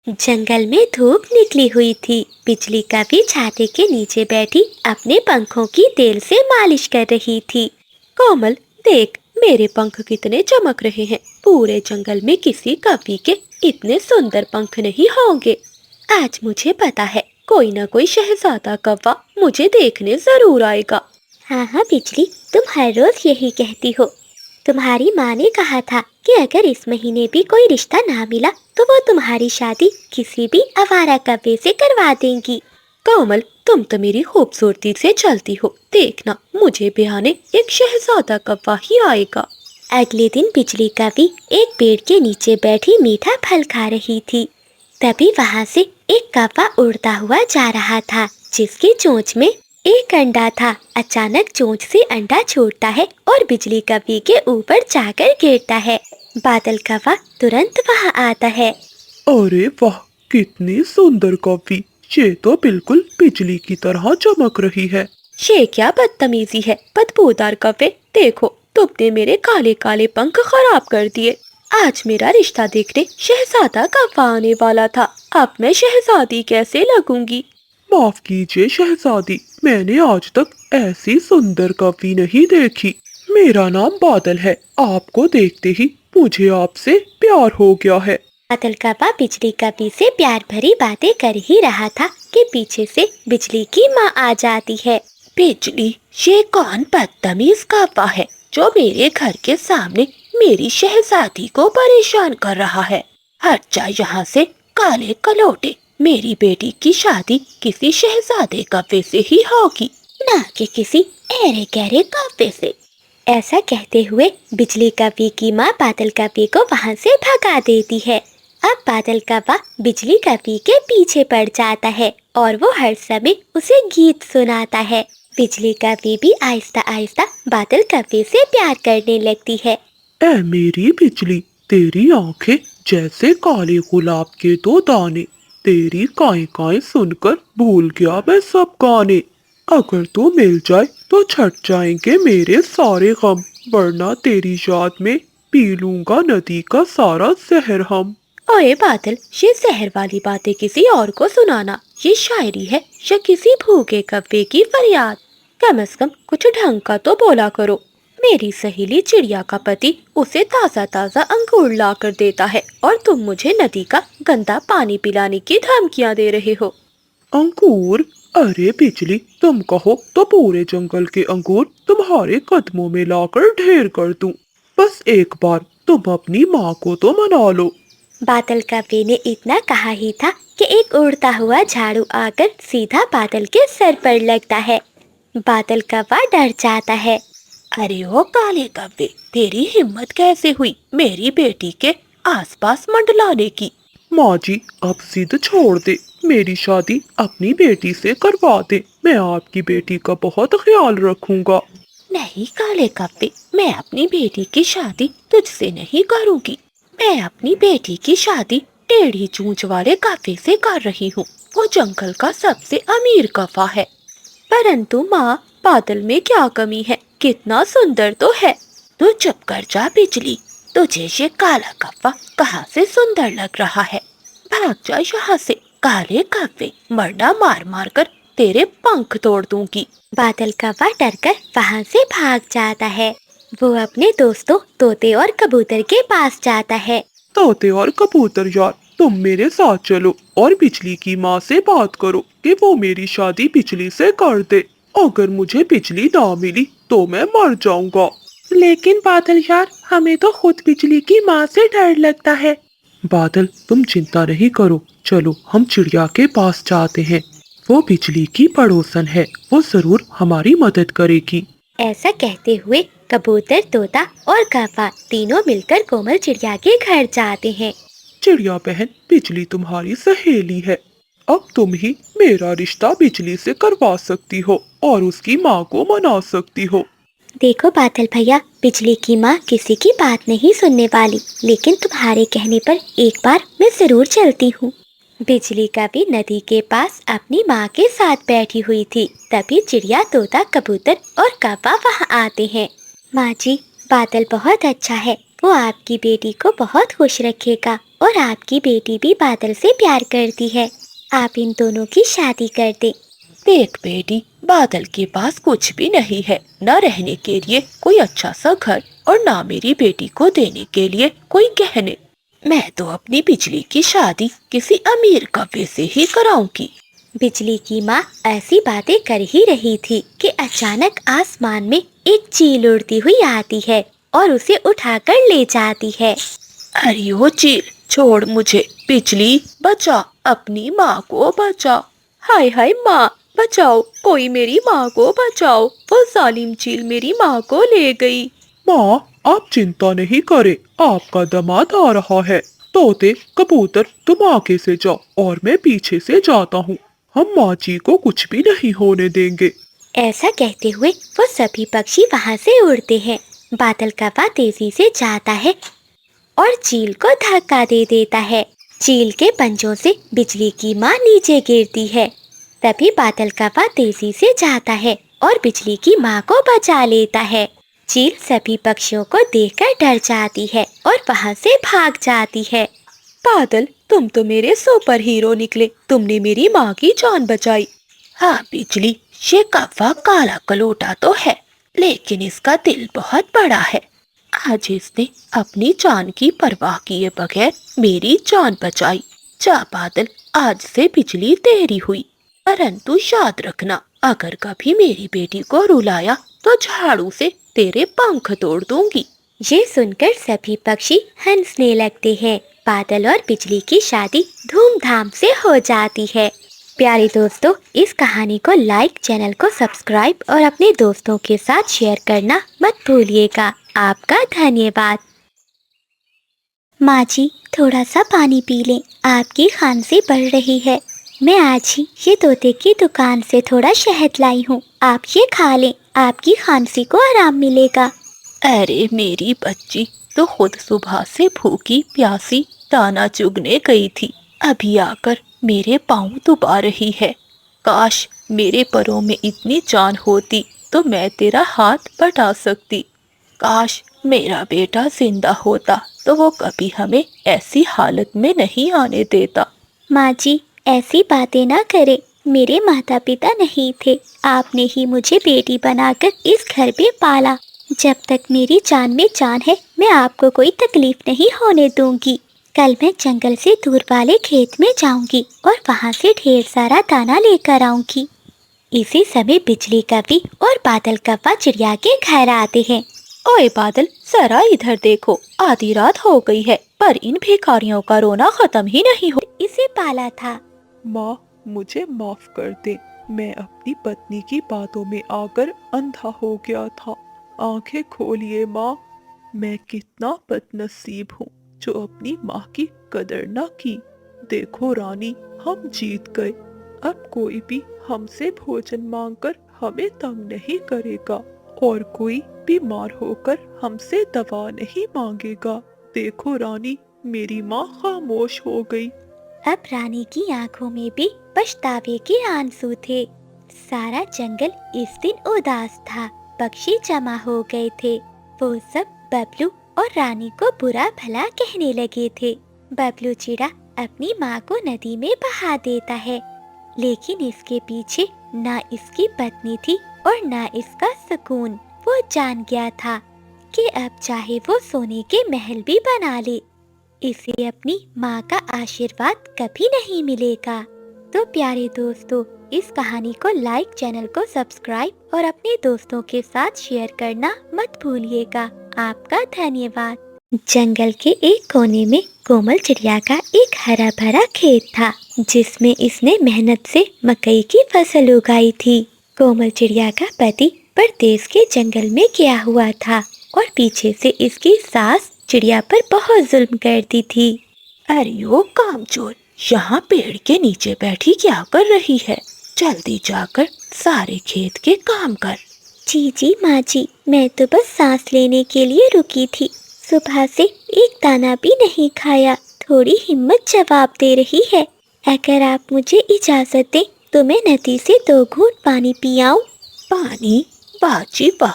जंगल में धूप निकली हुई थी। बिजली का भी छाते के नीचे बैठी अपने पंखों की तेल से मालिश कर रही थी। कोमल, देख मेरे पंख कितने चमक रहे हैं। पूरे जंगल में किसी कवि के इतने सुंदर पंख नहीं होंगे। आज मुझे पता है कोई ना कोई शहजादा कौवा मुझे देखने जरूर आएगा। हाँ हाँ बिजली, तुम हर रोज यही कहती हो। तुम्हारी माँ ने कहा था कि अगर इस महीने भी कोई रिश्ता ना मिला तो वो तुम्हारी शादी किसी भी आवारा कौवे से करवा देंगी। कोमल, तुम तो मेरी खूबसूरती से चलती हो। देखना, मुझे ब्याहने एक शहजादा कौवा ही आएगा। अगले दिन बिजली कौवी एक पेड़ के नीचे बैठी मीठा फल खा रही थी। तभी वहाँ से एक कौवा उड़ता हुआ जा रहा था, जिसकी चोंच में एक अंडा था। अचानक चोंच से अंडा छूटता है और बिजली कौवी के ऊपर जाकर गिरता है। बादल कौवा तुरंत वहाँ आता है। अरे वाह, कितनी सुंदर कॉफी। ये तो बिल्कुल बिजली की तरह चमक रही है। ये क्या बदतमीजी है बदबूदार कौवे। देखो, तुमने मेरे काले काले पंख खराब कर दिए। आज मेरा रिश्ता देखने शहजादा कौवा आने वाला था। अब मैं शहजादी कैसे लगूंगी। माफ कीजिए शहजादी, मैंने आज तक ऐसी सुंदर कॉफी नहीं देखी। मेरा नाम बादल है। आपको देखते ही मुझे आपसे प्यार हो गया है। बादल कौवा बिजली कौवी से प्यार भरी बातें कर ही रहा था कि पीछे से बिजली की माँ आ जाती है। बिजली, ये कौन बदतमीज कौवा है जो मेरे घर के सामने मेरी शहजादी को परेशान कर रहा है। हट जा यहाँ से काले कलोटे। मेरी बेटी की शादी किसी शहजादे कौवे से ही होगी, ना कि किसी ऐरे गहरे कौवे से। ऐसा कहते हुए बिजली कौवी की माँ बादल कौवे को वहाँ से भगा देती है। अब बादल कौवा बिजली कौवी के पीछे पड़ जाता है और वो हर समय उसे गीत सुनाता है। बिजली कौवी भी आहिस्ता आहिस्ता बादल कौवे से प्यार करने लगती है। ऐ मेरी बिजली, तेरी आंखें जैसे काले गुलाब के दो दाने। तेरी काए काए सुनकर भूल गया मैं सब गाने। अगर तू मिल जाए तो छट जाएंगे मेरे सारे गम, वरना तेरी याद में पी लूंगा नदी का सारा जहर हम। ओए बादल, ये जहर वाली बातें किसी और को सुनाना ये शायरी है या किसी भूखे कौवे की फरियाद। कम से कम कुछ ढंग का तो बोला करो। मेरी सहेली चिड़िया का पति उसे ताज़ा ताज़ा अंगूर ला कर देता है और तुम मुझे नदी का गंदा पानी पिलाने की धमकियाँ दे रहे हो। अंगूर? अरे बिजली, तुम कहो तो पूरे जंगल के अंगूर तुम्हारे कदमों में लाकर ढेर कर दूं। बस एक बार तुम अपनी माँ को तो मना लो। बादल कौवे ने इतना कहा ही था कि एक उड़ता हुआ झाड़ू आकर सीधा बादल के सर पर लगता है। बादल कौवा डर जाता है। अरे ओ काले कौवे, तेरी हिम्मत कैसे हुई मेरी बेटी के आसपास मंडलाने की। माँ जी, अब जिद छोड़ दे। मेरी शादी अपनी बेटी से करवा दे। मैं आपकी बेटी का बहुत ख्याल रखूंगा। नहीं काले कौवे, मैं अपनी बेटी की शादी तुझसे नहीं करूंगी। मैं अपनी बेटी की शादी टेढ़ी चोंच वाले कौवे से कर रही हूँ। वो जंगल का सबसे अमीर कौवा है। परंतु माँ, बादल में क्या कमी है, कितना सुंदर तो है। तू चुप कर जा बिजली, तुझे ये काला कौवा कहाँ से सुंदर लग रहा है। भाग जा यहाँ से काले कौवे, वरना मार मार कर तेरे पंख तोड़ दूंगी। बादल कौवा डरकर वहाँ से भाग जाता है। वो अपने दोस्तों तोते और कबूतर के पास जाता है। तोते और कबूतर यार, तुम मेरे साथ चलो और बिजली की माँ से बात करो कि वो मेरी शादी बिजली से कर दे। अगर मुझे बिजली ना मिली तो मैं मर जाऊंगा। लेकिन बादल यार, हमें तो खुद बिजली की माँ से डर लगता है। बादल, तुम चिंता नहीं करो, चलो हम चिड़िया के पास जाते हैं। वो बिजली की पड़ोसन है, वो जरूर हमारी मदद करेगी। ऐसा कहते हुए कबूतर, तोता और कौवा तीनों मिलकर कोमल चिड़िया के घर जाते हैं। चिड़िया बहन, बिजली तुम्हारी सहेली है। अब तुम ही मेरा रिश्ता बिजली से करवा सकती हो और उसकी माँ को मना सकती हो। देखो बादल भैया, बिजली की माँ किसी की बात नहीं सुनने वाली, लेकिन तुम्हारे कहने पर एक बार मैं जरूर चलती हूँ। बिजली कभी नदी के पास अपनी माँ के साथ बैठी हुई थी। तभी चिड़िया, तोता, कबूतर और कौवा वहाँ आते हैं। माँ जी, बादल बहुत अच्छा है, वो आपकी बेटी को बहुत खुश रखेगा और आपकी बेटी भी बादल से प्यार करती है। आप इन दोनों की शादी कर दें। देख बेटी, बादल के पास कुछ भी नहीं है, न रहने के लिए कोई अच्छा सा घर और ना मेरी बेटी को देने के लिए कोई गहने। मैं तो अपनी बिजली की शादी किसी अमीर कपड़े से ही कराऊंगी। बिजली की माँ ऐसी बातें कर ही रही थी कि अचानक आसमान में एक चील उड़ती हुई आती है और उसे उठाकर ले जाती है। अरे वो चील, छोड़ मुझे। बिजली बचा, अपनी माँ को बचा। हाय हाय माँ, बचाओ, कोई मेरी माँ को बचाओ, वो जालिम चील मेरी माँ को ले गई। माँ, आप चिंता नहीं करें, आपका दामाद आ रहा है। तोते, कबूतर, तुम आगे से जाओ और मैं पीछे से जाता हूँ। हम माँ जी को कुछ भी नहीं होने देंगे। ऐसा कहते हुए वो सभी पक्षी वहाँ से उड़ते हैं। बादल कौवा तेजी से जाता है और चील को धक्का दे देता है। चील के पंजों से बिजली की माँ नीचे गिरती है। तभी बादल कौवा तेजी से जाता है और बिजली की माँ को बचा लेता है। चील सभी पक्षियों को देखकर डर जाती है और वहाँ से भाग जाती है। बादल, तुम तो मेरे सुपर हीरो निकले, तुमने मेरी माँ की जान बचाई। हाँ बिजली, ये कौवा काला कलोटा तो है, लेकिन इसका दिल बहुत बड़ा है। आज इसने अपनी जान की परवाह किए बगैर मेरी जान बचाई। जा बादल, आज से बिजली तेरी हुई, परंतु याद रखना, अगर कभी मेरी बेटी को रुलाया तो झाड़ू से तेरे पंख तोड़ दूंगी। ये सुनकर सभी पक्षी हंसने लगते हैं। बादल और बिजली की शादी धूमधाम से हो जाती है। प्यारे दोस्तों, इस कहानी को लाइक, चैनल को सब्सक्राइब और अपने दोस्तों के साथ शेयर करना मत भूलिएगा। आपका धन्यवाद। माँ जी, थोड़ा सा पानी पी लें, आपकी खांसी बढ़ रही है। मैं आज ही ये तोते की दुकान से थोड़ा शहद लाई हूँ, आप ये खा लें, आपकी खांसी को आराम मिलेगा। अरे मेरी बच्ची तो खुद सुबह से भूखी प्यासी दाना चुगने गई थी, अभी आकर मेरे पाँव दुबा रही है। काश मेरे पैरों में इतनी जान होती तो मैं तेरा हाथ बटा सकती। काश मेरा बेटा जिंदा होता तो वो कभी हमें ऐसी हालत में नहीं आने देता। माँ जी, ऐसी बातें ना करें, मेरे माता पिता नहीं थे, आपने ही मुझे बेटी बनाकर इस घर में पाला। जब तक मेरी जान में जान है, मैं आपको कोई तकलीफ नहीं होने दूंगी। कल मैं जंगल से दूर वाले खेत में जाऊंगी और वहाँ से ढेर सारा दाना लेकर आऊंगी। इसी समय बिजली कौवी और बादल कौवा चिड़िया के घर आते हैं। ओए बादल, जरा इधर देखो, आधी रात हो गई है पर इन भिखारियों का रोना खत्म ही नहीं हो। इसे पाला था। माँ, मुझे माफ कर दे, मैं अपनी पत्नी की बातों में आकर अंधा हो गया था। आंखें खोलिए माँ, मैं कितना बदनसीब हूँ जो अपनी माँ की कदर न की। देखो रानी, हम जीत गए, अब कोई भी हमसे भोजन मांगकर हमें तंग नहीं करेगा और कोई बीमार होकर हमसे दवा नहीं मांगेगा। देखो रानी, मेरी माँ खामोश हो गई। अब रानी की आंखों में भी पछतावे के आंसू थे। सारा जंगल इस दिन उदास था। पक्षी जमा हो गए थे। वो सब बबलू और रानी को बुरा भला कहने लगे थे। बबलू चिड़ा अपनी माँ को नदी में बहा देता है, लेकिन इसके पीछे ना इसकी पत्नी थी और ना इसका सुकून। वो जान गया था कि अब चाहे वो सोने के महल भी बना ले, इसे अपनी माँ का आशीर्वाद कभी नहीं मिलेगा। तो प्यारे दोस्तों, इस कहानी को लाइक, चैनल को सब्सक्राइब और अपने दोस्तों के साथ शेयर करना मत भूलिएगा। आपका धन्यवाद। जंगल के एक कोने में कोमल चिड़िया का एक हरा भरा खेत था, जिसमें इसने मेहनत से मकई की फसल उगाई थी। कोमल चिड़िया का पति परदेश के जंगल में गया हुआ था और पीछे से इसकी सास चिड़िया पर बहुत जुल्म करती थी। अरे ओ कामचोर, यहाँ पेड़ के नीचे बैठी क्या कर रही है? जल्दी जाकर सारे खेत के काम कर। जी जी माँ जी, मैं तो बस सांस लेने के लिए रुकी थी, सुबह से एक दाना भी नहीं खाया। थोड़ी हिम्मत जवाब दे रही है। अगर आप मुझे इजाजत दें तो मैं नदी से 2 घूंट पानी पी आऊं। पानी? बाजी वाह,